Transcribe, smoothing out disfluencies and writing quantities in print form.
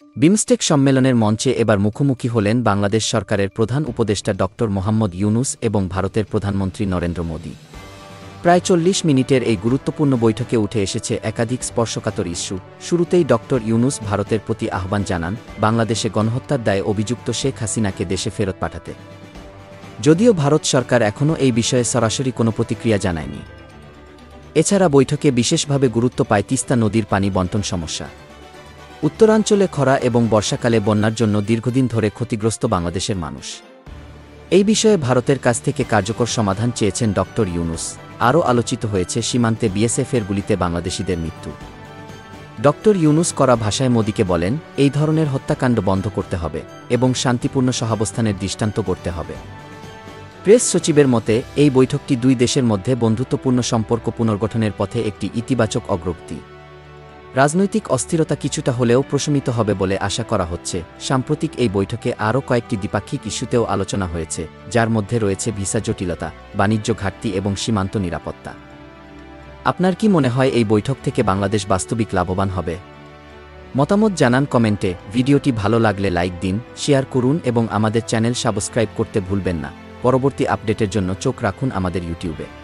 বিমস্টেক সম্মেলনের মঞ্চে এবার মুখোমুখি হলেন বাংলাদেশ সরকারের প্রধান উপদেষ্টা ড. মোহাম্মদ ইউনূস এবং ভারতের প্রধানমন্ত্রী নরেন্দ্র মোদি। প্রায় ৪০ মিনিটের এই গুরুত্বপূর্ণ বৈঠকে উঠে এসেছে একাধিক স্পর্শকাতর ইস্যু। শুরুতেই ড. ইউনূস ভারতের প্রতি আহ্বান জানান বাংলাদেশে গণহত্যার দায়ে অভিযুক্ত শেখ হাসিনাকে দেশে ফেরত পাঠাতে। যদিও ভারত সরকার এখনও এই বিষয়ে সরাসরি কোনো প্রতিক্রিয়া জানায়নি। এছাড়া বৈঠকে বিশেষভাবে গুরুত্ব পায় তিস্তা নদীর পানি বণ্টন সমস্যা। উত্তরাঞ্চলে খরা এবং বর্ষাকালে বন্যার জন্য দীর্ঘদিন ধরে ক্ষতিগ্রস্ত বাংলাদেশের মানুষ। এই বিষয়ে ভারতের কাছ থেকে কার্যকর সমাধান চেয়েছেন ড. ইউনূস। আরও আলোচিত হয়েছে সীমান্তে বিএসএফের গুলিতে বাংলাদেশিদের মৃত্যু। ড. ইউনূস কড়া ভাষায় মোদিকে বলেন, এই ধরনের হত্যাকাণ্ড বন্ধ করতে হবে এবং শান্তিপূর্ণ সহাবস্থানের দৃষ্টান্ত গড়তে হবে। প্রেস সচিবের মতে, এই বৈঠকটি দুই দেশের মধ্যে বন্ধুত্বপূর্ণ সম্পর্ক পুনর্গঠনের পথে একটি ইতিবাচক অগ্রগতি। রাজনৈতিক অস্থিরতা কিছুটা হলেও প্রশমিত হবে বলে আশা করা হচ্ছে। সাম্প্রতিক এই বৈঠকে আরও কয়েকটি দ্বিপাক্ষিক ইস্যুতেও আলোচনা হয়েছে, যার মধ্যে রয়েছে ভিসা জটিলতা, বাণিজ্য ঘাটতি এবং সীমান্ত নিরাপত্তা। আপনার কি মনে হয় এই বৈঠক থেকে বাংলাদেশ বাস্তবিক লাভবান হবে? মতামত জানান কমেন্টে। ভিডিওটি ভালো লাগলে লাইক দিন, শেয়ার করুন এবং আমাদের চ্যানেল সাবস্ক্রাইব করতে ভুলবেন না। পরবর্তী আপডেটের জন্য চোখ রাখুন আমাদের ইউটিউবে।